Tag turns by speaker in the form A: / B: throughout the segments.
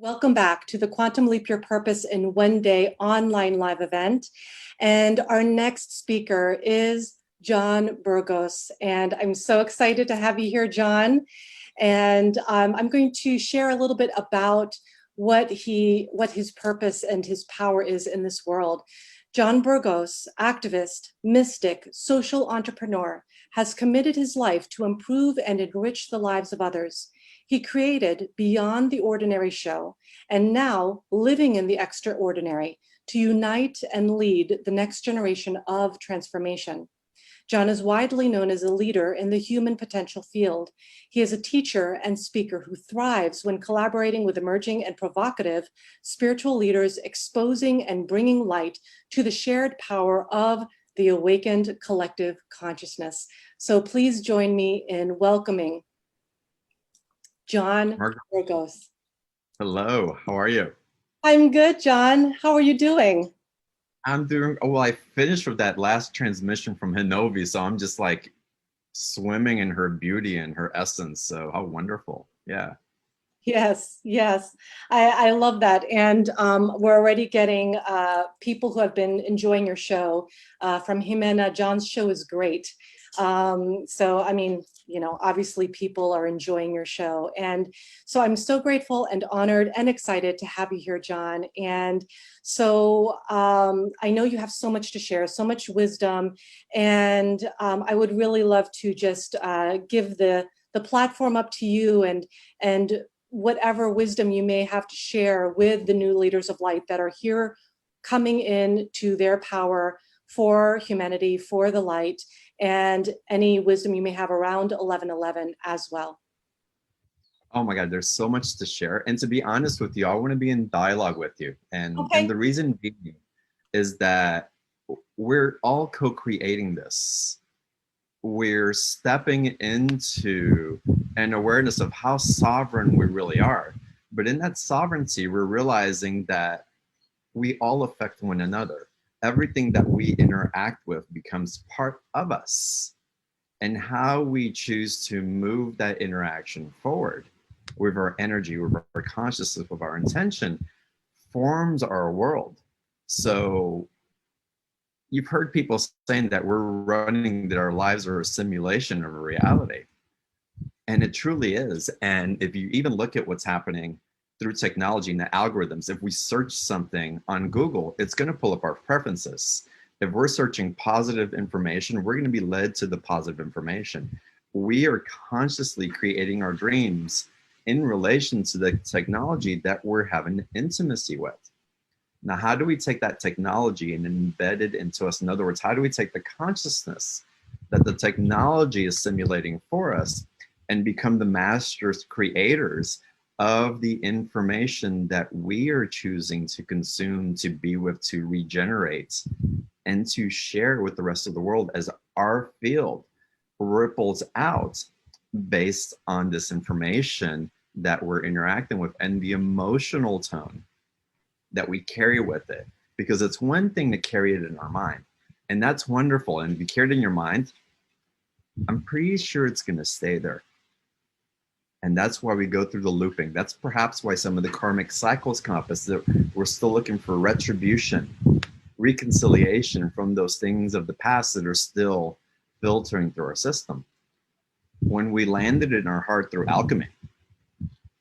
A: Welcome back to the Quantum Leap Your Purpose in One Day online live event. And our next speaker is John Burgos. And I'm so excited to have you here, John. And I'm going to share a little bit about what his purpose and his power is in this world. John Burgos, activist, mystic, social entrepreneur, has committed his life to improve and enrich the lives of others. He created Beyond the Ordinary show, and now Living in the Extraordinary, to unite and lead the next generation of transformation. John is widely known as a leader in the human potential field. He is a teacher and speaker who thrives when collaborating with emerging and provocative spiritual leaders, exposing and bringing light to the shared power of the awakened collective consciousness. So please join me in welcoming John Burgos.
B: Hello, how are you?
A: I'm good, John. How are you doing?
B: I'm doing, well, I finished with that last transmission from Hinovi, so I'm just like swimming in her beauty and her essence. So how wonderful. Yeah.
A: Yes, yes. I love that. And we're already getting people who have been enjoying your show from Jimena. John's show is great. So, I mean, obviously people are enjoying your show. And so I'm so grateful and honored and excited to have you here, John. And so I know you have so much to share, so much wisdom. And I would really love to just give the platform up to you and whatever wisdom you may have to share with the new leaders of light that are here coming in to their power for humanity, for the light, and any wisdom you may have around 1111 as well.
B: Oh my God, there's so much to share. And to be honest with you, I want to be in dialogue with you. And the reason being is that we're all co-creating this. We're stepping into an awareness of how sovereign we really are. But in that sovereignty, we're realizing that we all affect one another. Everything that we interact with becomes part of us. And how we choose to move that interaction forward with our energy, with our consciousness, with our intention, forms our world. So you've heard people saying that that our lives are a simulation of a reality. And it truly is. And if you even look at what's happening through technology and the algorithms, if we search something on Google, it's going to pull up our preferences. If we're searching positive information, we're going to be led to the positive information. We are consciously creating our dreams in relation to the technology that we're having intimacy with. Now, how do we take that technology and embed it into us? In other words, how do we take the consciousness that the technology is simulating for us and become the masters creators of the information that we are choosing to consume, to be with, to regenerate, and to share with the rest of the world as our field ripples out based on this information that we're interacting with and the emotional tone that we carry with it. Because it's one thing to carry it in our mind, and that's wonderful. And if you carry it in your mind, I'm pretty sure it's going to stay there. And that's why we go through the looping. That's perhaps why some of the karmic cycles come up, is that we're still looking for retribution, reconciliation from those things of the past that are still filtering through our system. When we landed in our heart through alchemy,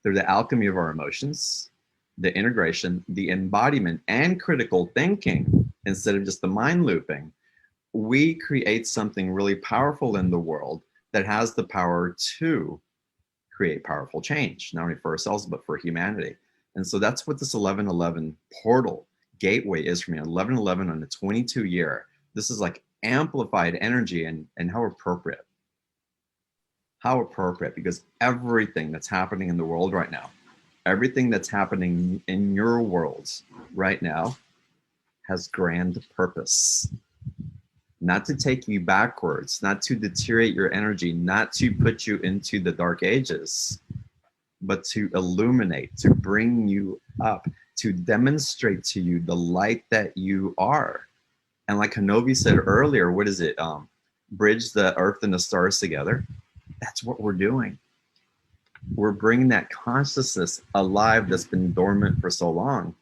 B: through the alchemy of our emotions, the integration, the embodiment, and critical thinking, instead of just the mind looping, we create something really powerful in the world that has the power to create powerful change, not only for ourselves, but for humanity. And so that's what this 1111 portal gateway is for me. 1111 on the 22 year. This is like amplified energy, and how appropriate. How appropriate, because everything that's happening in the world right now, everything that's happening in your worlds right now has grand purpose. Not to take you backwards, not to deteriorate your energy, not to put you into the dark ages, but to illuminate, to bring you up, to demonstrate to you the light that you are. And like Hinovi said earlier, what is it? Bridge the earth and the stars together. That's what we're doing. We're bringing that consciousness alive that's been dormant for so long.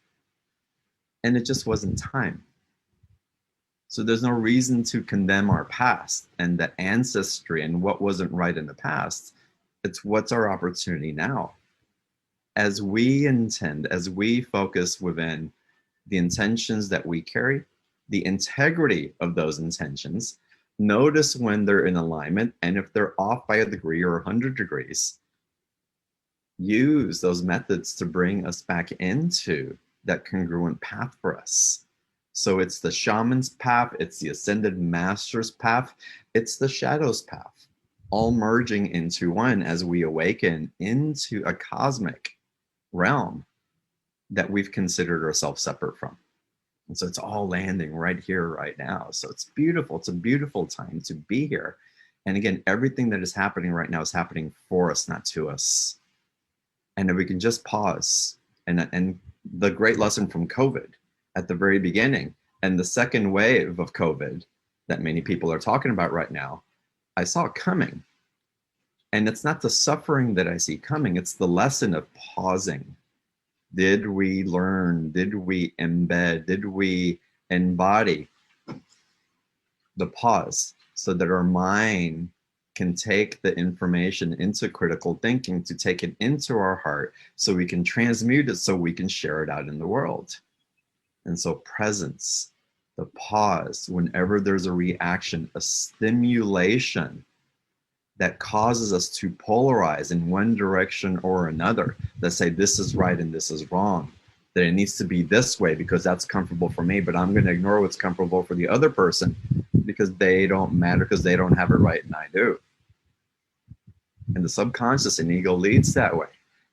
B: And it just wasn't time. So there's no reason to condemn our past and the ancestry and what wasn't right in the past. It's what's our opportunity now. As we intend, as we focus within the intentions that we carry, the integrity of those intentions, notice when they're in alignment, and if they're off by a degree or 100 degrees, use those methods to bring us back into that congruent path for us. So it's the shaman's path, it's the ascended master's path, it's the shadow's path, all merging into one as we awaken into a cosmic realm that we've considered ourselves separate from. And so it's all landing right here, right now. So it's beautiful. It's a beautiful time to be here. And again, everything that is happening right now is happening for us, not to us. And if we can just pause, and the great lesson from COVID at the very beginning and the second wave of COVID that many people are talking about right now, I saw it coming. And it's not the suffering that I see coming, it's the lesson of pausing. Did we learn? Did we embed? Did we embody the pause so that our mind can take the information into critical thinking, to take it into our heart so we can transmute it, so we can share it out in the world? And so presence, the pause, whenever there's a reaction, a stimulation that causes us to polarize in one direction or another, that say this is right and this is wrong, that it needs to be this way because that's comfortable for me, but I'm going to ignore what's comfortable for the other person because they don't matter, because they don't have it right and I do. And the subconscious and ego leads that way.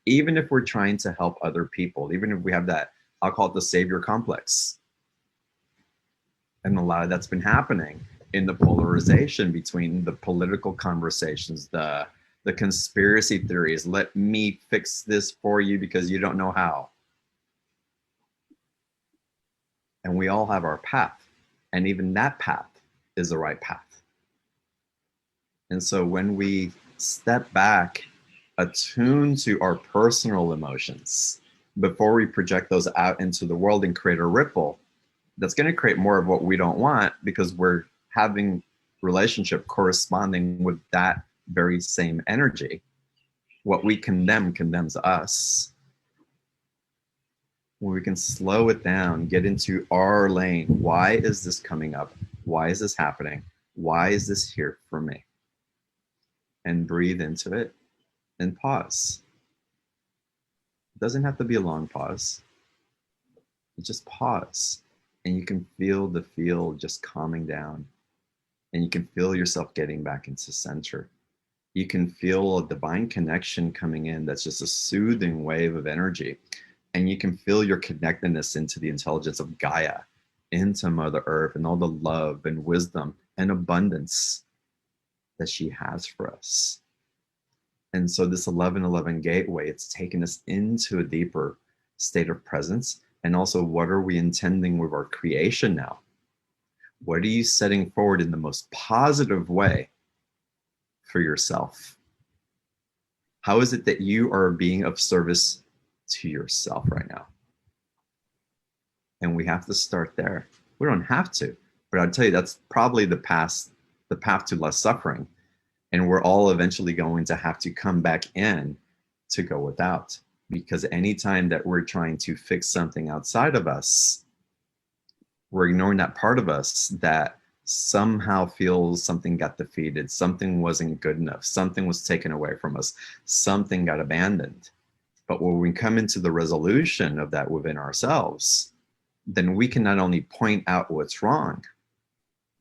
B: Even if we're trying to help other people, even if we have that, I'll call it the savior complex. And a lot of that's been happening in the polarization between the political conversations, the conspiracy theories. Let me fix this for you because you don't know how. And we all have our path. And even that path is the right path. And so when we step back, attune to our personal emotions before we project those out into the world and create a ripple, that's going to create more of what we don't want, because we're having relationship corresponding with that very same energy. What we condemn condemns us. When we can slow it down, get into our lane. Why is this coming up? Why is this happening? Why is this here for me? And breathe into it and pause. It doesn't have to be a long pause. You just pause and you can feel the field just calming down. And you can feel yourself getting back into center. You can feel a divine connection coming in that's just a soothing wave of energy. And you can feel your connectedness into the intelligence of Gaia, into Mother Earth, and all the love and wisdom and abundance that she has for us. And so this 1111 gateway, it's taken us into a deeper state of presence. And also, what are we intending with our creation now? What are you setting forward in the most positive way for yourself? How is it that you are being of service to yourself right now? And we have to start there. We don't have to, but I'll tell you, that's probably the path to less suffering. And we're all eventually going to have to come back in to go without, because anytime that we're trying to fix something outside of us, we're ignoring that part of us that somehow feels something got defeated, something wasn't good enough, something was taken away from us, something got abandoned. But when we come into the resolution of that within ourselves, then we can not only point out what's wrong,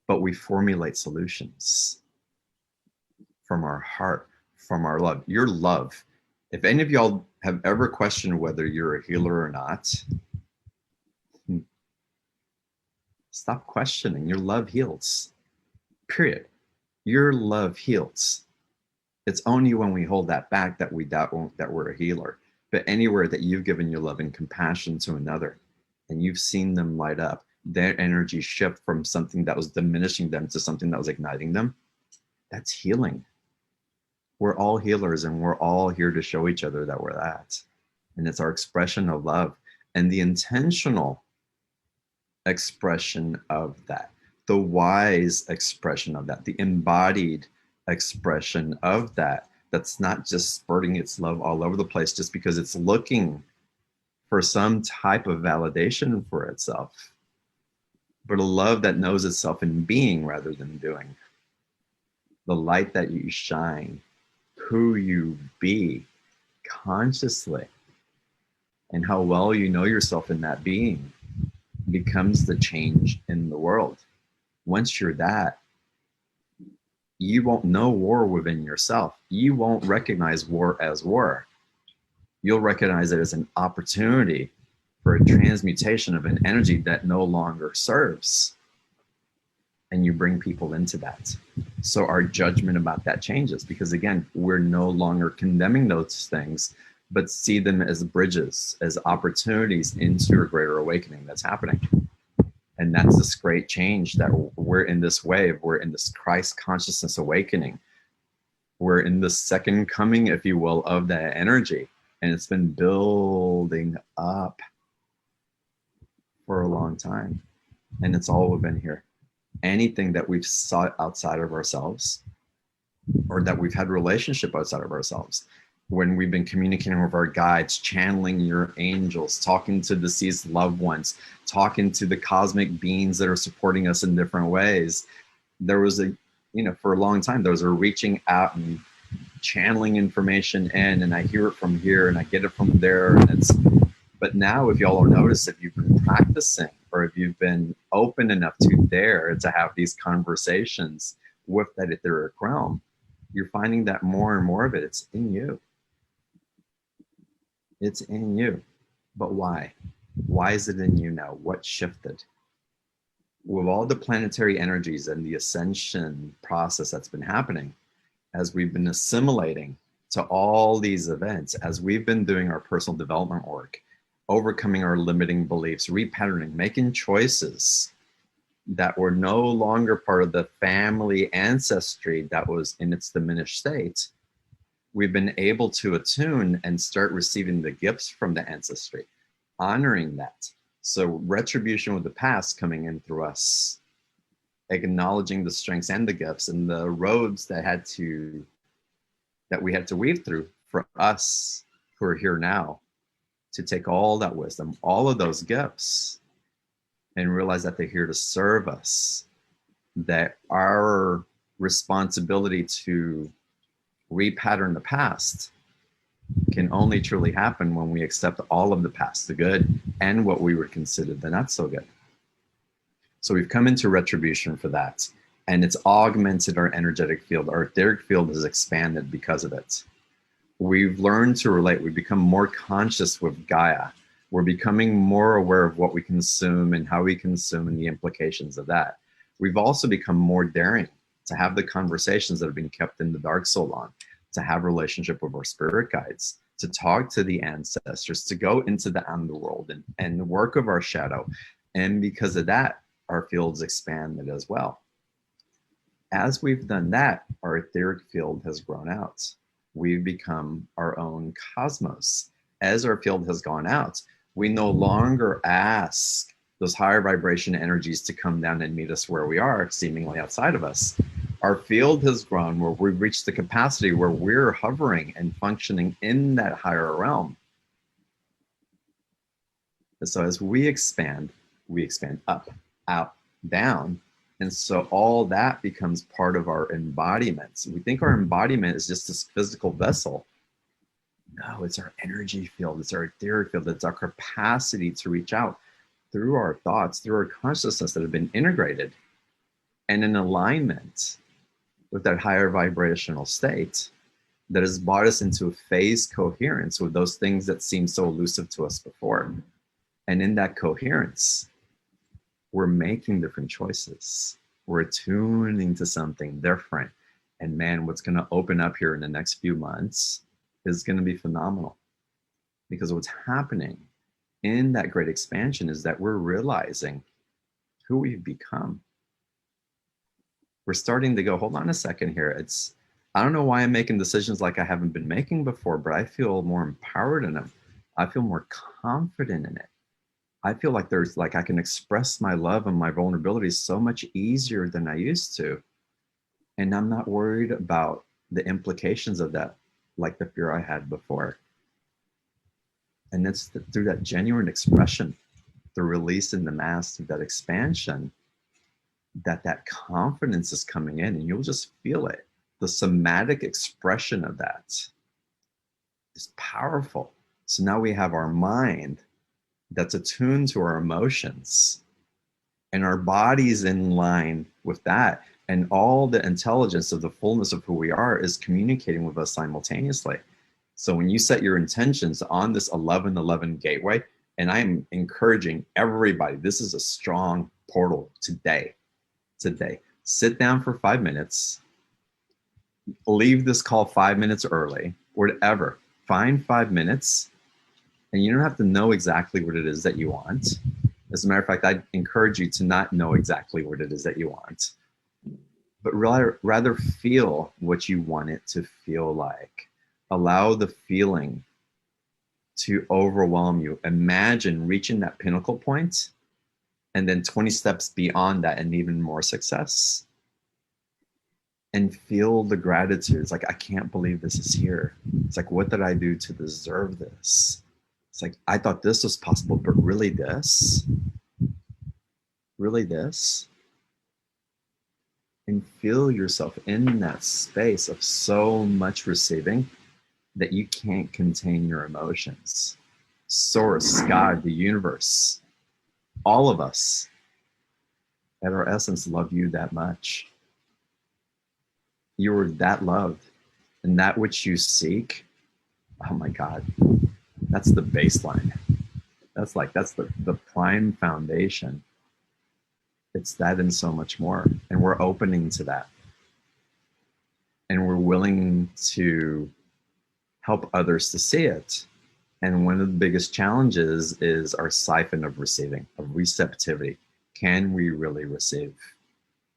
B: but we formulate solutions from our heart, from our love. Your love. If any of y'all have ever questioned whether you're a healer or not, stop questioning. Your love heals. Period. Your love heals. It's only when we hold that back that we doubt that we're a healer. But anywhere that you've given your love and compassion to another, and you've seen them light up, their energy shift from something that was diminishing them to something that was igniting them, that's healing. We're all healers, and we're all here to show each other that we're that. And it's our expression of love and the intentional expression of that, the wise expression of that, the embodied expression of that, that's not just spurting its love all over the place just because it's looking for some type of validation for itself, but a love that knows itself in being rather than doing. The light that you shine, who you be consciously, and how well you know yourself in that being becomes the change in the world. Once you're that, you won't know war within yourself. You won't recognize war as war. You'll recognize it as an opportunity for a transmutation of an energy that no longer serves. And you bring people into that. So our judgment about that changes, because again, we're no longer condemning those things, but see them as bridges, as opportunities into a greater awakening that's happening. And that's this great change, that we're in this wave, we're in this Christ consciousness awakening. We're in the second coming, if you will, of that energy. And it's been building up for a long time. And it's all within here. Anything that we've sought outside of ourselves, or that we've had relationship outside of ourselves, when we've been communicating with our guides, channeling your angels, talking to deceased loved ones, talking to the cosmic beings that are supporting us in different ways, there was a, for a long time, there was a reaching out and channeling information in, and I hear it from here and I get it from there. And but now, if y'all will notice, if you've been practicing, or if you've been open enough to dare to have these conversations with that etheric realm, you're finding that more and more of it, it's in you. It's in you. But why? Why is it in you now? What shifted? With all the planetary energies and the ascension process that's been happening, as we've been assimilating to all these events, as we've been doing our personal development work, overcoming our limiting beliefs, repatterning, making choices that were no longer part of the family ancestry that was in its diminished state, we've been able to attune and start receiving the gifts from the ancestry, honoring that. So retribution with the past coming in through us, acknowledging the strengths and the gifts and the roads that we had to weave through for us who are here now, to take all that wisdom, all of those gifts, and realize that they're here to serve us, that our responsibility to repattern the past can only truly happen when we accept all of the past, the good and what we would consider the not so good. So we've come into retribution for that, and it's augmented our energetic field. Our etheric field has expanded because of it. We've learned to relate. We've become more conscious with Gaia. We're becoming more aware of what we consume and how we consume and the implications of that. We've also become more daring to have the conversations that have been kept in the dark so long, to have relationship with our spirit guides, to talk to the ancestors, to go into the underworld and work of our shadow. And because of that, our fields expanded as well. As we've done that, our etheric field has grown out. We've become our own cosmos. As our field has gone out, we no longer ask those higher vibration energies to come down and meet us where we are, seemingly outside of us. Our field has grown where we've reached the capacity where we're hovering and functioning in that higher realm. And so as we expand up, out, down. And so all that becomes part of our embodiments. We think our embodiment is just this physical vessel. No, it's our energy field. It's our etheric field. It's our capacity to reach out through our thoughts, through our consciousness that have been integrated and in alignment with that higher vibrational state that has brought us into a phase coherence with those things that seemed so elusive to us before. And in that coherence, we're making different choices. We're tuning to something different. And man, what's going to open up here in the next few months is going to be phenomenal. Because what's happening in that great expansion is that we're realizing who we've become. We're starting to go, hold on a second here. I don't know why I'm making decisions like I haven't been making before, but I feel more empowered in them. I feel more confident in it. I feel like there's like I can express my love and my vulnerability so much easier than I used to. And I'm not worried about the implications of that, like the fear I had before. And it's through that genuine expression, the release in the mask, through that expansion, that confidence is coming in, and you'll just feel it. The somatic expression of that is powerful. So now we have our mind that's attuned to our emotions, and our body's in line with that. And all the intelligence of the fullness of who we are is communicating with us simultaneously. So when you set your intentions on this 1111 gateway, and I'm encouraging everybody, this is a strong portal today. Sit down for 5 minutes, leave this call 5 minutes early, whatever. Find 5 minutes, and you don't have to know exactly what it is that you want. As a matter of fact, I'd encourage you to not know exactly what it is that you want, but rather feel what you want it to feel like. Allow the feeling to overwhelm you. Imagine reaching that pinnacle point, and then 20 steps beyond that and even more success. And feel the gratitude. It's like, I can't believe this is here. It's like, what did I do to deserve this? It's like, I thought this was possible, but really this? Really this? And feel yourself in that space of so much receiving that you can't contain your emotions. Source, God, the universe, all of us at our essence love you that much. You are that loved, and that which you seek, oh my God, that's the baseline. That's the prime foundation. It's that and so much more. And we're opening to that. And we're willing to help others to see it. And one of the biggest challenges is our siphon of receiving, of receptivity. Can we really receive?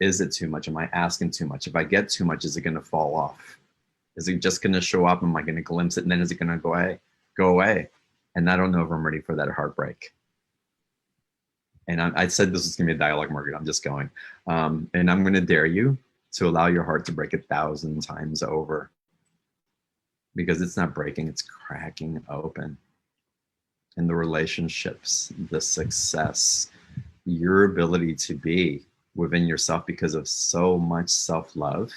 B: Is it too much? Am I asking too much? If I get too much, is it going to fall off? Is it just going to show up? Am I going to glimpse it? And then is it going to go away? And I don't know if I'm ready for that heartbreak. And I said this was going to be a dialogue, Margaret. I'm just going. And I'm going to dare you to allow your heart to break 1,000 times over. Because it's not breaking, it's cracking open. And the relationships, the success, your ability to be within yourself because of so much self-love.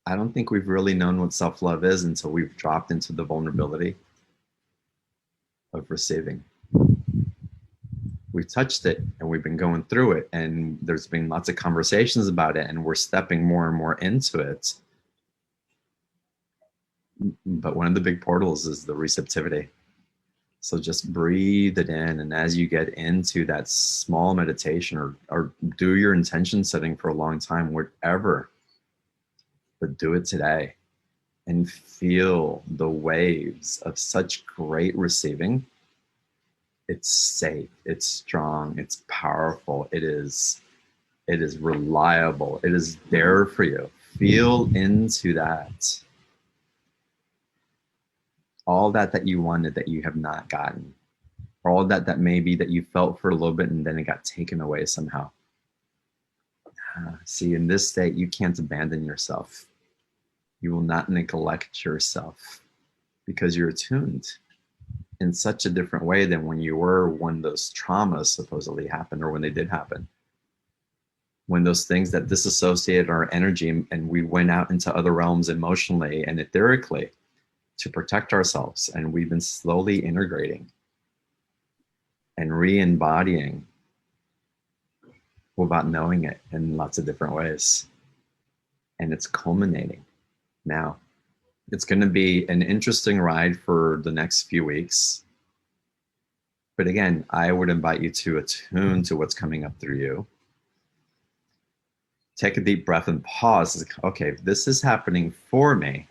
B: I don't think we've really known what self-love is until we've dropped into the vulnerability of receiving. We've touched it and we've been going through it, and there's been lots of conversations about it, and we're stepping more and more into it. But one of the big portals is the receptivity. So just breathe it in. And as you get into that small meditation, or do your intention setting for a long time, whatever, but do it today and feel the waves of such great receiving. It's safe, it's strong, it's powerful, it is reliable, it is there for you. Feel into that. All that you wanted that you have not gotten, or all that maybe that you felt for a little bit and then it got taken away somehow. See, in this state, you can't abandon yourself. You will not neglect yourself because you're attuned in such a different way than when you were when those traumas supposedly happened, or when they did happen. When those things that disassociated our energy and we went out into other realms emotionally and etherically to protect ourselves, and we've been slowly integrating and re-embodying without knowing it in lots of different ways. And it's culminating now. It's going to be an interesting ride for the next few weeks. But again, I would invite you to attune to what's coming up through you. Take a deep breath and pause. Okay, if this is happening for me,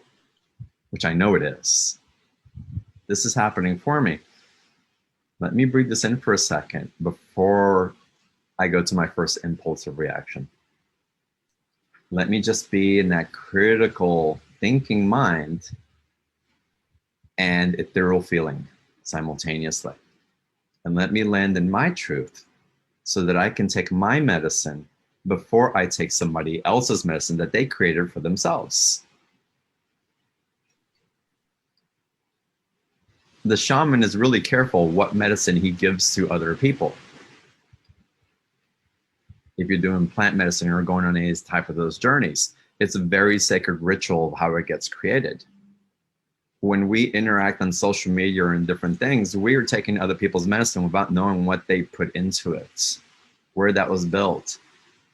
B: which I know it is, this is happening for me. Let me breathe this in for a second before I go to my first impulsive reaction. Let me just be in that critical thinking mind and ethereal feeling simultaneously. And let me land in my truth so that I can take my medicine before I take somebody else's medicine that they created for themselves. The shaman is really careful what medicine he gives to other people. If you're doing plant medicine or going on any type of those journeys, it's a very sacred ritual of how it gets created. When we interact on social media or in different things, we are taking other people's medicine without knowing what they put into it, where that was built.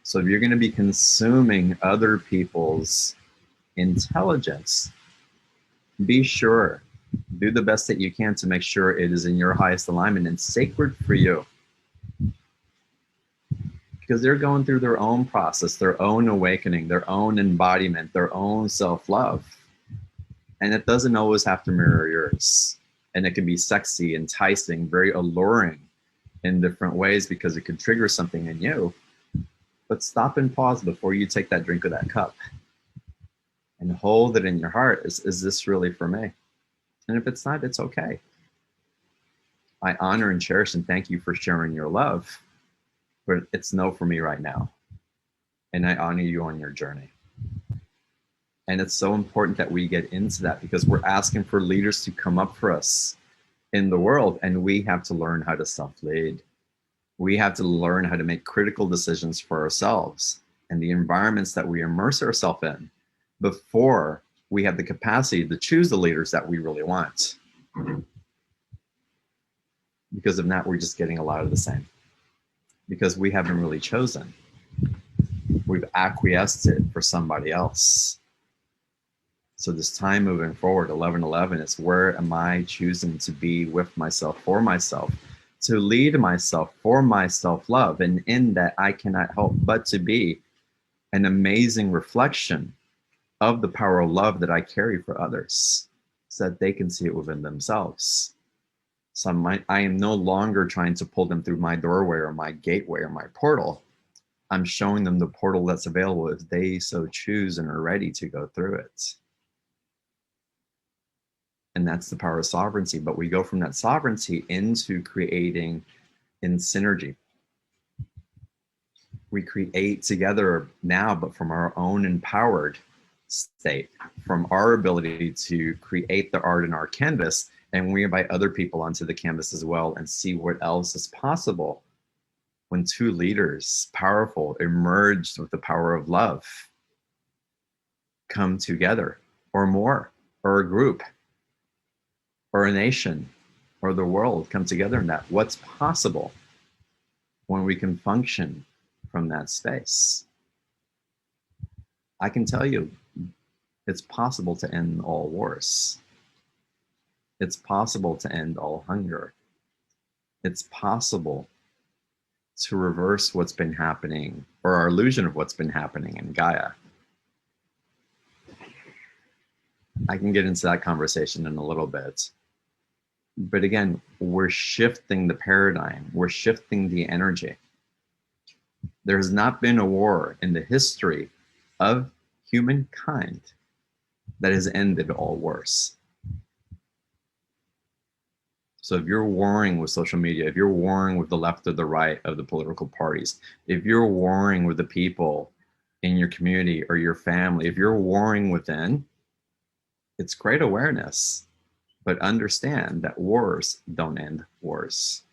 B: So if you're going to be consuming other people's intelligence, be sure, do the best that you can to make sure it is in your highest alignment and sacred for you. Because they're going through their own process, their own awakening, their own embodiment, their own self-love. And it doesn't always have to mirror yours. And it can be sexy, enticing, very alluring in different ways because it can trigger something in you. But stop and pause before you take that drink of that cup and hold it in your heart. Is this really for me? And if it's not, it's okay. I honor and cherish and thank you for sharing your love, but it's no for me right now. And I honor you on your journey. And it's so important that we get into that because we're asking for leaders to come up for us in the world, and we have to learn how to self-lead. We have to learn how to make critical decisions for ourselves and the environments that we immerse ourselves in before we have the capacity to choose the leaders that we really want. Because if not, we're just getting a lot of the same. Because we haven't really chosen. We've acquiesced it for somebody else. So this time moving forward, 11/11 is where am I choosing to be with myself, for myself, to lead myself for my self-love. And in that, I cannot help but to be an amazing reflection of the power of love that I carry for others so that they can see it within themselves. So I am no longer trying to pull them through my doorway or my gateway or my portal. I'm showing them the portal that's available if they so choose and are ready to go through it. And that's the power of sovereignty. But we go from that sovereignty into creating in synergy. We create together now, but from our own empowered state, from our ability to create the art in our canvas. And we invite other people onto the canvas as well and see what else is possible when two leaders, powerful, emerged with the power of love, come together, or more, or a group, or a nation, or the world come together in that. What's possible when we can function from that space? I can tell you, it's possible to end all wars. It's possible to end all hunger. It's possible to reverse what's been happening, or our illusion of what's been happening in Gaia. I can get into that conversation in a little bit. But again, we're shifting the paradigm. We're shifting the energy. There has not been a war in the history of humankind that has ended all wars. So if you're warring with social media, if you're warring with the left or the right of the political parties, if you're warring with the people in your community or your family, if you're warring within, it's great awareness, but understand that wars don't end wars.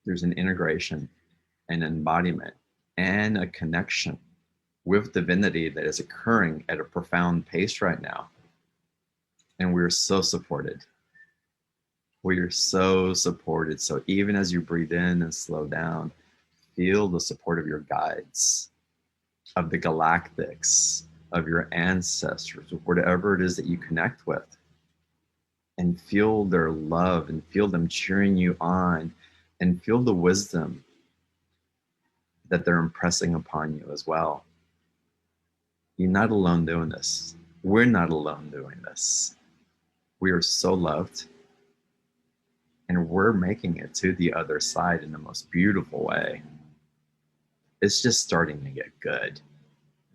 B: There's an integration, an embodiment, and a connection with divinity that is occurring at a profound pace right now. And we're so supported. We are so supported. So even as you breathe in and slow down, feel the support of your guides, of the galactics, of your ancestors, whatever it is that you connect with. And feel their love and feel them cheering you on and feel the wisdom that they're impressing upon you as well. You're not alone doing this. We're not alone doing this. We are so loved. And we're making it to the other side in the most beautiful way. It's just starting to get good.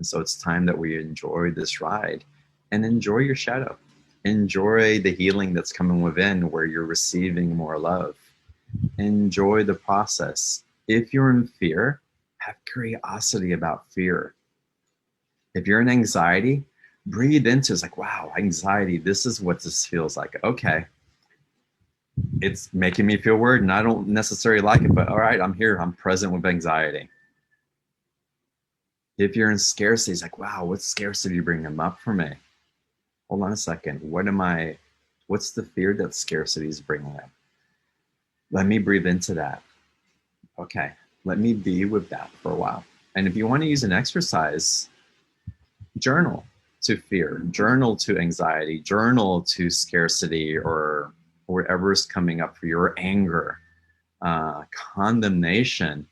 B: And so it's time that we enjoy this ride and enjoy your shadow. Enjoy the healing that's coming within where you're receiving more love. Enjoy the process. If you're in fear, have curiosity about fear. If you're in anxiety, breathe into it's like, wow, anxiety, this is what this feels like. Okay. It's making me feel weird and I don't necessarily like it, but all right, I'm here. I'm present with anxiety. If you're in scarcity, it's like, wow, what scarcity bringing up for me? Hold on a second. What's the fear that scarcity is bringing up? Let me breathe into that. Okay, let me be with that for a while. And if you want to use an exercise, journal to fear, journal to anxiety, journal to scarcity or whatever's coming up for your anger, condemnation.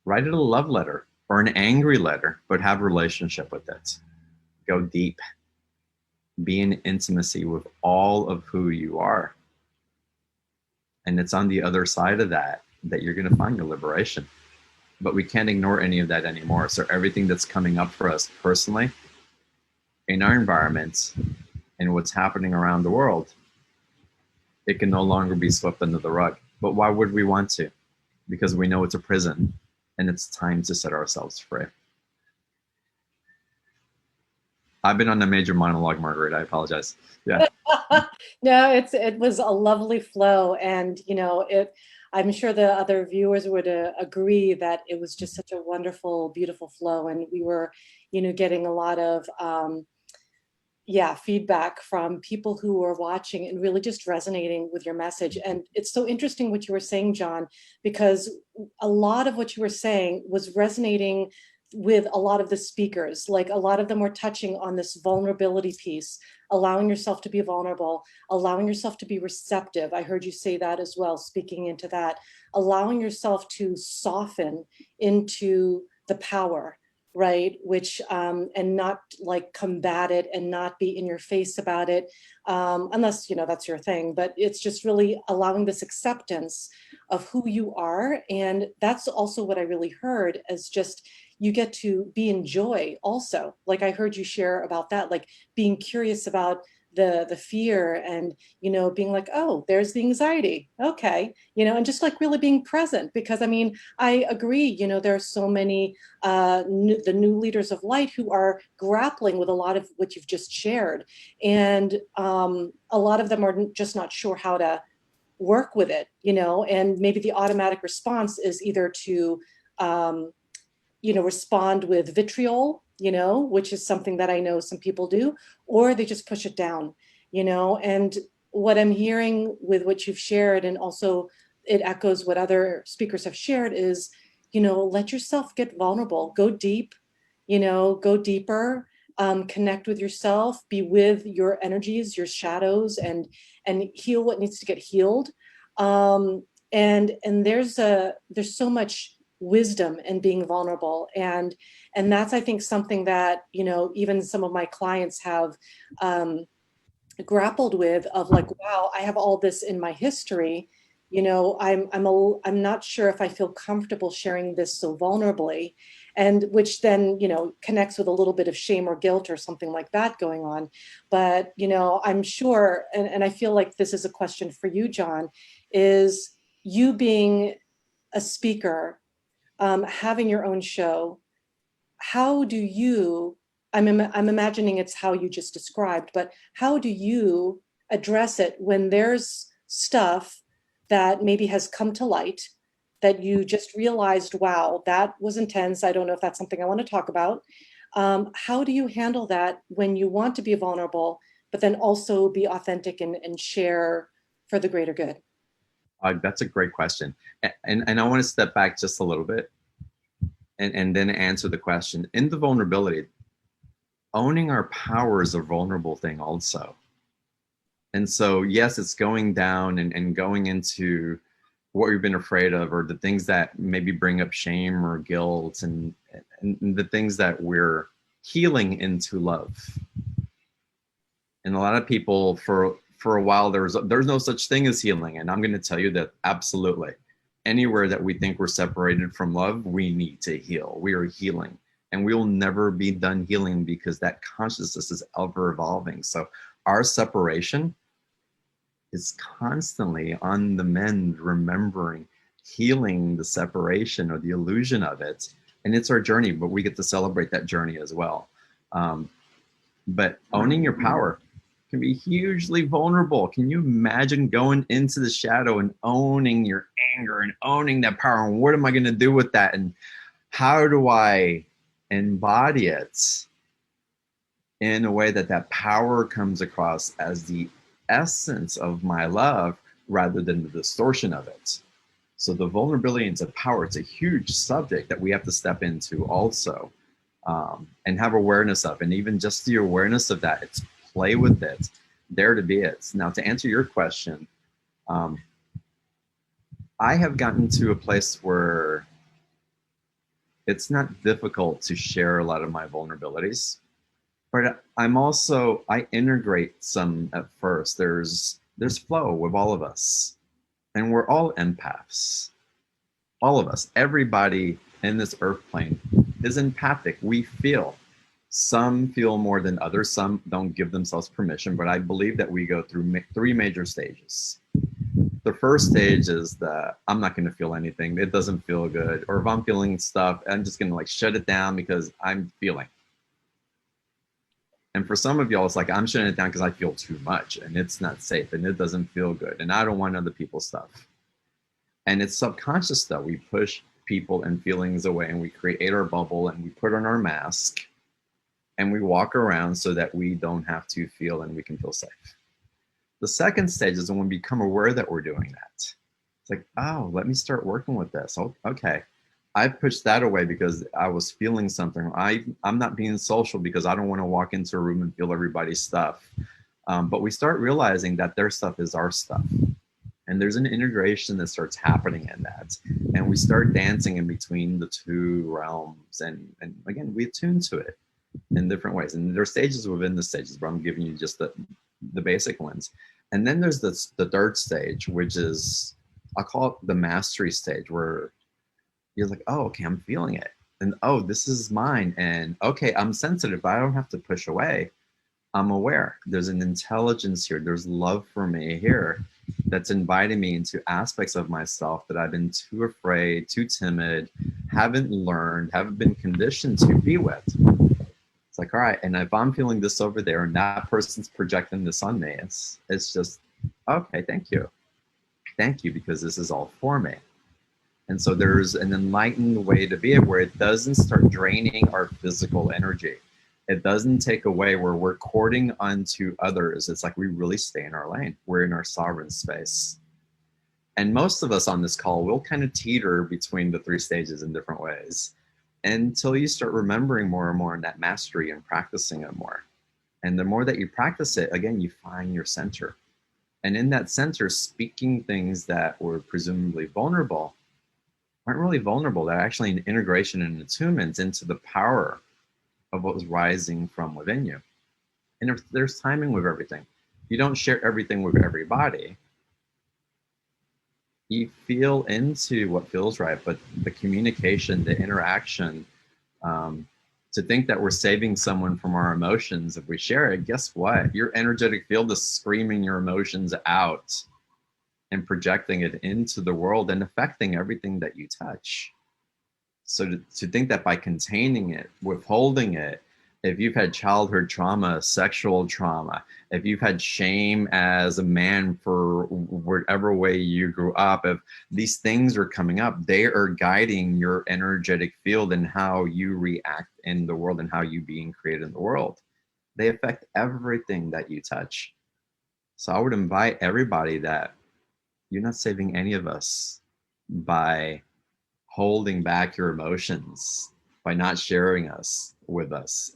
B: Write it a love letter or an angry letter, but have a relationship with it. Go deep. Be in intimacy with all of who you are. And it's on the other side of that you're going to find your liberation. But we can't ignore any of that anymore. So everything that's coming up for us personally, in our environment, and what's happening around the world, it can no longer be swept under the rug. But why would we want to? Because we know it's a prison and it's time to set ourselves free. I've been on a major monologue, Margaret. I apologize. Yeah.
A: No, it was a lovely flow, and I'm sure the other viewers would agree that it was just such a wonderful, beautiful flow, and we were, getting a lot of feedback from people who were watching and really just resonating with your message. And it's so interesting what you were saying, John, because a lot of what you were saying was resonating with a lot of the speakers. Like a lot of them were touching on this vulnerability piece, allowing yourself to be vulnerable, allowing yourself to be receptive. I heard you say that as well, speaking into that, allowing yourself to soften into the power, right? Which, and not like combat it and not be in your face about it, unless, that's your thing, but it's just really allowing this acceptance of who you are. And that's also what I really heard as just, you get to be in joy also. Like I heard you share about that, like being curious about the fear and, being like, oh, there's the anxiety. Okay. And just like really being present, because I mean, I agree, there are so many, the new leaders of light who are grappling with a lot of what you've just shared. And a lot of them are just not sure how to work with it, and maybe the automatic response is either to, respond with vitriol, which is something that I know some people do, or they just push it down, and what I'm hearing with what you've shared, and also it echoes what other speakers have shared is, let yourself get vulnerable, go deep, go deeper, connect with yourself, be with your energies, your shadows, and heal what needs to get healed. And there's so much wisdom in being vulnerable, and that's, I think, something that even some of my clients have grappled with, of like, wow, I have all this in my history, I'm not sure if I feel comfortable sharing this so vulnerably, and which then connects with a little bit of shame or guilt or something like that going on. But I'm sure, and I feel like this is a question for you, John, is you being a speaker, having your own show, how do you, I'm imagining it's how you just described, but how do you address it when there's stuff that maybe has come to light that you just realized, wow, that was intense. I don't know if that's something I want to talk about. How do you handle that when you want to be vulnerable, but then also be authentic and share for the greater good?
B: That's a great question. And I want to step back just a little bit and then answer the question. In the vulnerability, owning our power is a vulnerable thing also. And so, yes, it's going down and going into what we've been afraid of, or the things that maybe bring up shame or guilt, and the things that we're healing into love. And a lot of people, for a while, there's no such thing as healing. And I'm going to tell you that absolutely, anywhere that we think we're separated from love, we need to heal. We are healing. and we will never be done healing because that consciousness is ever evolving. So our separation is constantly on the mend, remembering, healing the separation or the illusion of it. And it's our journey, but we get to celebrate that journey as well. But owning your power can be hugely vulnerable. Can you imagine going into the shadow and owning your anger and owning that power? And what am I going to do with that? And how do I embody it in a way that that power comes across as the essence of my love rather than the distortion of it? So the vulnerability into power, it's a huge subject that we have to step into also, and have awareness of. And even just the awareness of that, it's play with it, dare to be it. Now, to answer your question, I have gotten to a place where it's not difficult to share a lot of my vulnerabilities, but I integrate some at first. There's flow with all of us, and we're all empaths. All of us, everybody in this earth plane is empathic. We feel. Some feel more than others. Some don't give themselves permission, but I believe that we go through three major stages. The first stage is that I'm not going to feel anything. It doesn't feel good. Or if I'm feeling stuff, I'm just going to like shut it down because I'm feeling. And for some of y'all, it's like, I'm shutting it down because I feel too much and it's not safe and it doesn't feel good. And I don't want other people's stuff. And it's subconscious though. We push people and feelings away and we create our bubble and we put on our mask and we walk around so that we don't have to feel and we can feel safe. The second stage is when we become aware that we're doing that. It's like, oh, let me start working with this. Oh, okay. I pushed that away because I was feeling something. I'm not being social because I don't want to walk into a room and feel everybody's stuff. But we start realizing that their stuff is our stuff. And there's an integration that starts happening in that. And we start dancing in between the two realms. And again, we attune to it in different ways. And there are stages within the stages, but I'm giving you just the basic ones. And then there's the third stage, which is, I'll call it the mastery stage, where you're like, oh, okay, I'm feeling it. And oh, this is mine. And okay, I'm sensitive, but I don't have to push away. I'm aware. There's an intelligence here. There's love for me here that's inviting me into aspects of myself that I've been too afraid, too timid, haven't learned, haven't been conditioned to be with. It's like, all right, and if I'm feeling this over there and that person's projecting this on me, it's just, okay, thank you. Thank you, because this is all for me. And so there's an enlightened way to be it where it doesn't start draining our physical energy. It doesn't take away where we're courting onto others. It's like we really stay in our lane. We're in our sovereign space. And most of us on this call will kind of teeter between the three stages in different ways until you start remembering more and more in that mastery and practicing it more. And the more that you practice it, again, you find your center. And in that center, speaking things that were presumably vulnerable aren't really vulnerable. They're actually an integration and attunement into the power of what was rising from within you. And if there's timing with everything, you don't share everything with everybody. You feel into what feels right, but the communication, the interaction, to think that we're saving someone from our emotions if we share it, guess what? Your energetic field is screaming your emotions out and projecting it into the world and affecting everything that you touch. So to think that by containing it, withholding it, if you've had childhood trauma, sexual trauma, if you've had shame as a man for whatever way you grew up, if these things are coming up, they are guiding your energetic field and how you react in the world and how you being created in the world. They affect everything that you touch. So I would invite everybody that you're not saving any of us by holding back your emotions, by not sharing us with us.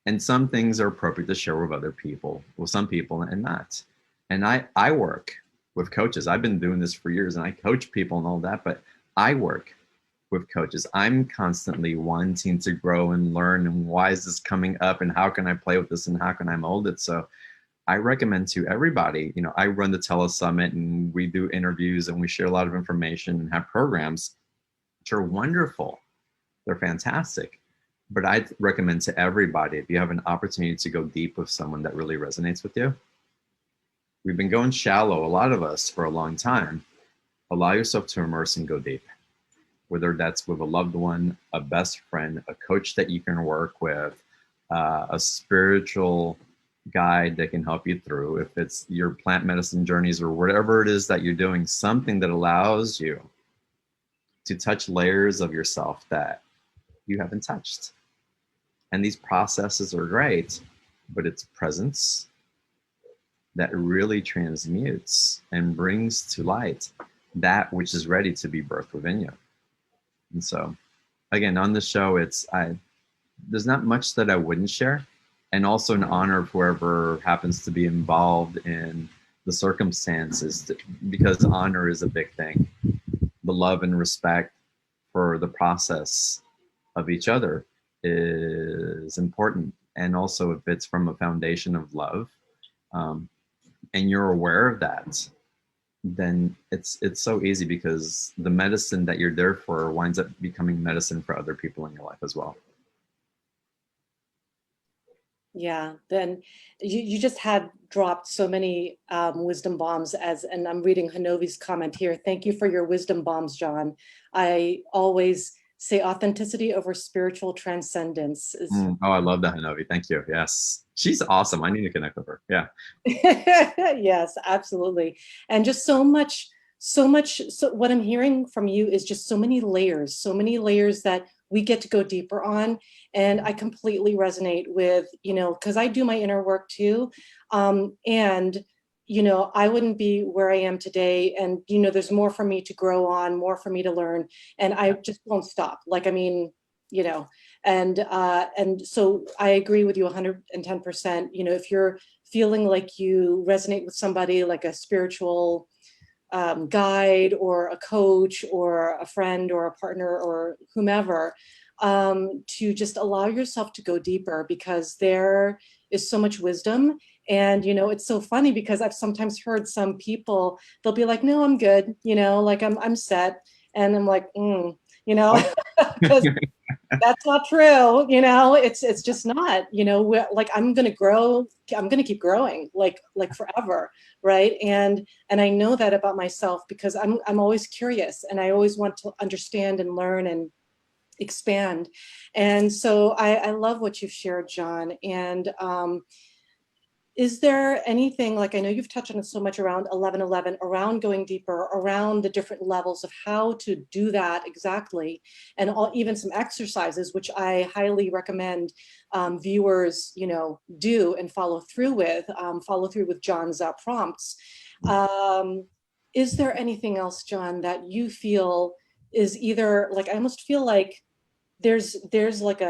B: And some things are appropriate to share with other people, with some people and not. And I work with coaches. I've been doing this for years and I coach people and all that, but I work with coaches. I'm constantly wanting to grow and learn, and why is this coming up and how can I play with this and how can I mold it? So I recommend to everybody, I run the Telesummit and we do interviews and we share a lot of information and have programs which are wonderful. They're fantastic. But I'd recommend to everybody, if you have an opportunity to go deep with someone that really resonates with you, we've been going shallow, a lot of us, for a long time. Allow yourself to immerse and go deep, whether that's with a loved one, a best friend, a coach that you can work with, a spiritual guide that can help you through, if it's your plant medicine journeys or whatever it is that you're doing, something that allows you to touch layers of yourself that you haven't touched. And these processes are great, but it's presence that really transmutes and brings to light that which is ready to be birthed within you. And so, again, on the show, there's not much that I wouldn't share, and also in honor of whoever happens to be involved in the circumstances, because honor is a big thing. The love and respect for the process of each other is important. And also, if it's from a foundation of love, and you're aware of that, then it's so easy, because the medicine that you're there for winds up becoming medicine for other people in your life as well.
A: Yeah, then you just had dropped so many wisdom bombs, and I'm reading Hanovi's comment here. Thank you for your wisdom bombs, John. I always say authenticity over spiritual transcendence is.
B: Oh, I love that, Hanovi. Thank you. Yes. She's awesome. I need to connect with her. Yeah.
A: Yes, absolutely. And just so much. So what I'm hearing from you is just so many layers that we get to go deeper on. And I completely resonate with, because I do my inner work too. And I wouldn't be where I am today. And, there's more for me to grow on, more for me to learn. And I just won't stop. And so I agree with you 110%. If you're feeling like you resonate with somebody, like a spiritual guide or a coach or a friend or a partner or whomever, to just allow yourself to go deeper, because there is so much wisdom. And, it's so funny, because I've sometimes heard some people, they'll be like, no, I'm good. Like I'm set. And I'm like, because that's not true. It's just not, like I'm going to grow. I'm going to keep growing like forever. Right. And I know that about myself, because I'm always curious, and I always want to understand and learn and expand. And so I love what you've shared, John. And is there anything, like, I know you've touched on it so much around 1111, around going deeper, around the different levels of how to do that exactly, and even some exercises, which I highly recommend viewers, do and follow through with John's prompts. Is there anything else, John, that you feel is either, like, I almost feel like there's like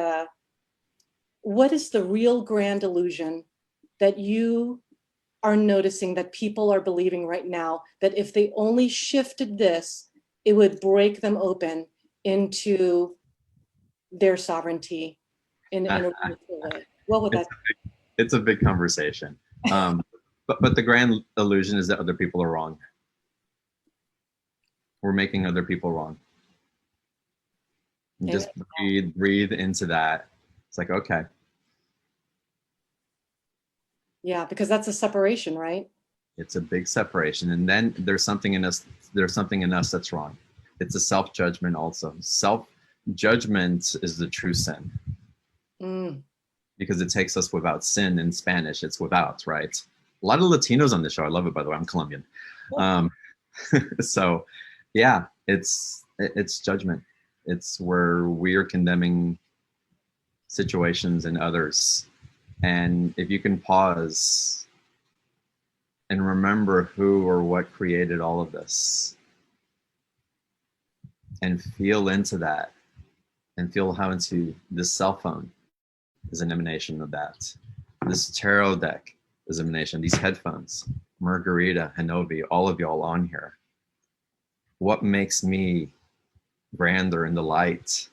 A: what is the real grand illusion that you are noticing that people are believing right now, that if they only shifted this, it would break them open into their sovereignty in a wonderful way? What would that be?
B: It's a big conversation. But the grand illusion is that other people are wrong. We're making other people wrong. And just breathe into that. It's like, okay.
A: Yeah, because that's a separation, right?
B: It's a big separation. And then there's something in us that's wrong. It's a self-judgment also. Self-judgment is the true sin. Because it takes us without. Sin in Spanish, it's without, right? A lot of Latinos on the show. I love it, by the way. I'm Colombian. So yeah, it's judgment. It's where we are condemning situations and others. And if you can pause and remember who or what created all of this, and feel into that, and feel how into this cell phone is an emanation of that. This tarot deck is an emanation. These headphones, Margarita, Hanovi, all of y'all on here. What makes me grander in the light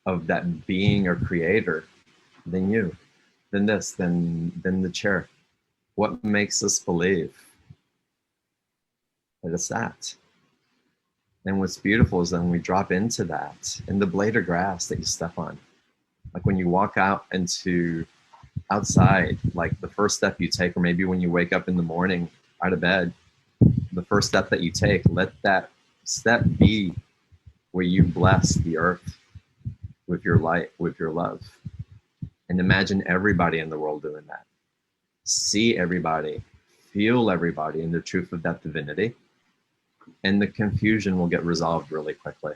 B: of that being or creator than you, than this, than the chair? What makes us believe that it's that? And what's beautiful is then we drop into that in the blade of grass that you step on. Like when you walk out into outside, like the first step you take, or maybe when you wake up in the morning out of bed, the first step that you take, let that step be where you bless the earth with your light, with your love. And imagine everybody in the world doing that. See everybody, feel everybody in the truth of that divinity, and the confusion will get resolved really quickly.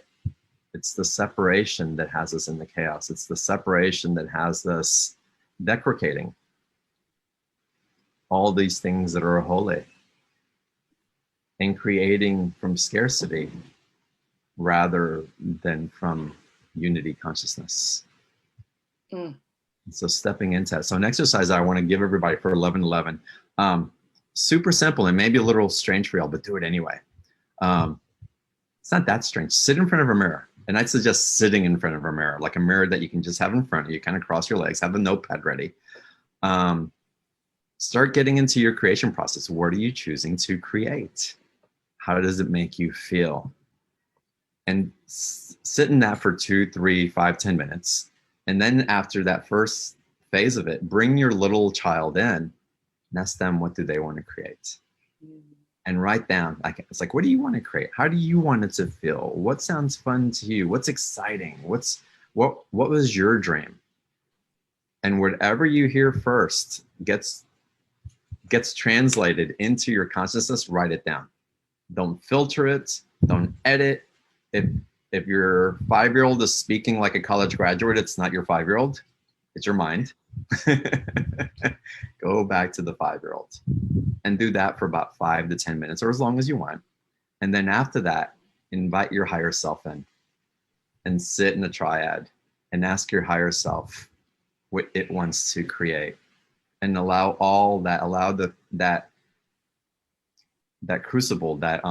B: It's the separation that has us in the chaos. It's the separation that has us deprecating all these things that are holy and creating from scarcity rather than from unity consciousness. So stepping into that. So an exercise I want to give everybody for 11:11, super simple and maybe a little strange for y'all, but do it anyway. It's not that strange. Sit in front of a mirror. And I'd suggest sitting in front of a mirror, like a mirror that you can just have in front of you, kind of cross your legs, have a notepad ready. Start getting into your creation process. What are you choosing to create? How does it make you feel? And sit in that for 2, 3, 5, 10 minutes. And then after that first phase of it, bring your little child in and ask them, what do they want to create? And write down, like, it's like, what do you want to create? How do you want it to feel? What sounds fun to you? What's exciting? What was your dream? And whatever you hear first gets translated into your consciousness. Write it down. Don't filter it. Don't edit. If your 5-year-old is speaking like a college graduate, it's not your 5-year-old. It's your mind. Go back to the 5-year-old and do that for about 5 to 10 minutes or as long as you want. And then after that, invite your higher self in and sit in a triad and ask your higher self what it wants to create, and allow all that, that crucible, that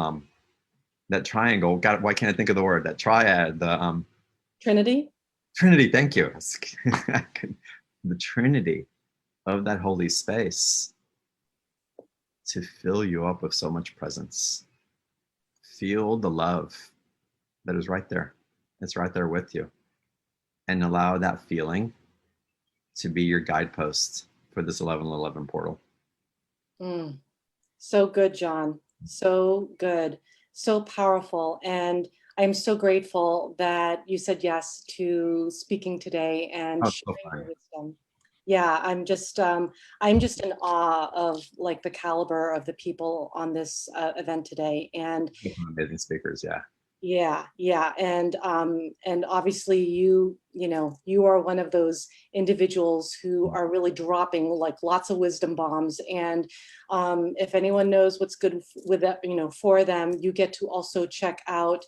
B: triangle. God, why can't I think of the word? That triad, the
A: Trinity.
B: Trinity. Thank you. The Trinity of that holy space to fill you up with so much presence. Feel the love that is right there. It's right there with you. And allow that feeling to be your guidepost for this 11:11 portal.
A: So good, John. So good. So powerful. And I'm so grateful that you said yes to speaking today and sharing your wisdom. Yeah, I'm just in awe of like the caliber of the people on this event today. And
B: amazing speakers, yeah.
A: Yeah. And obviously you are one of those individuals who are really dropping like lots of wisdom bombs. And if anyone knows what's good with that, for them, you get to also check out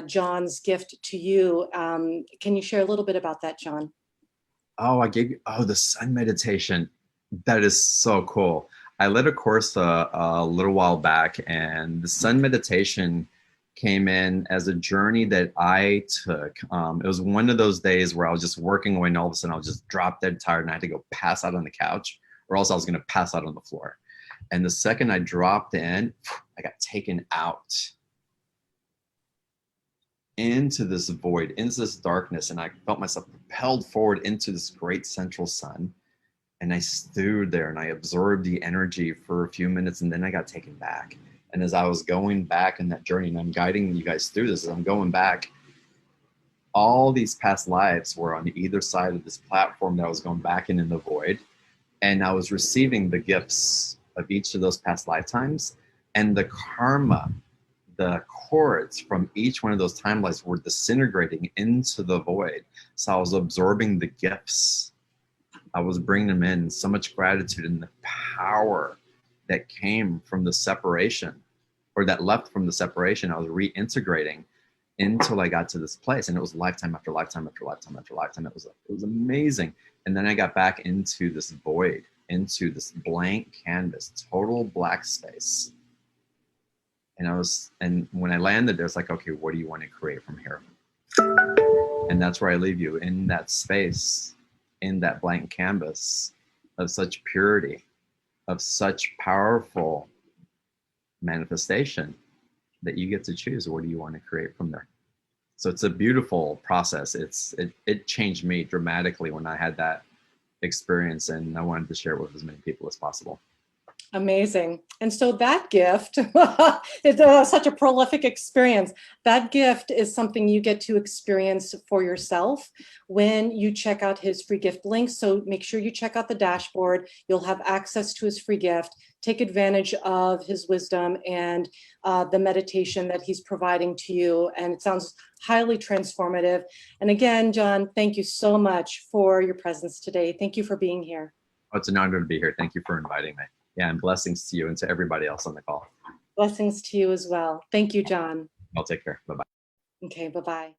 A: John's gift to you. Can you share a little bit about that, John?
B: Oh, the sun meditation. That is so cool. I led a course a little while back, and the sun meditation came in as a journey that I took. It was one of those days where I was just working away, and all of a sudden I was just drop dead tired, and I had to go pass out on the couch, or else I was going to pass out on the floor. And the second I dropped in, I got taken out into this void, into this darkness, and I felt myself propelled forward into this great central sun. And I stood there and I absorbed the energy for a few minutes, and then I got taken back. And as I was going back in that journey, and I'm guiding you guys through this, as I'm going back, all these past lives were on either side of this platform that I was going back in the void. And I was receiving the gifts of each of those past lifetimes, and the karma, the cords from each one of those timelines were disintegrating into the void. So I was absorbing the gifts. I was bringing them in. So much gratitude and the power that came from the separation, or that left from the separation, I was reintegrating until I got to this place. And it was lifetime after lifetime after lifetime after lifetime. It was amazing. And then I got back into this void, into this blank canvas, total black space. And when I landed there, it's like, okay, what do you want to create from here? And that's where I leave you, in that space, in that blank canvas of such purity, of such powerful manifestation. that you get to choose what do you want to create from there. So it's a beautiful process. It changed me dramatically when I had that experience, and I wanted to share it with as many people as possible.
A: Amazing. And so that gift, it's such a prolific experience. That gift is something you get to experience for yourself when you check out his free gift link. So make sure you check out the dashboard. You'll have access to his free gift. Take advantage of his wisdom and the meditation that he's providing to you. And it sounds highly transformative. And again, John, thank you so much for your presence today. Thank you for being here.
B: Oh, it's an honor to be here. Thank you for inviting me. Yeah, and blessings to you and to everybody else on the call.
A: Blessings to you as well. Thank you, John.
B: I'll take care. Bye-bye.
A: Okay, bye-bye.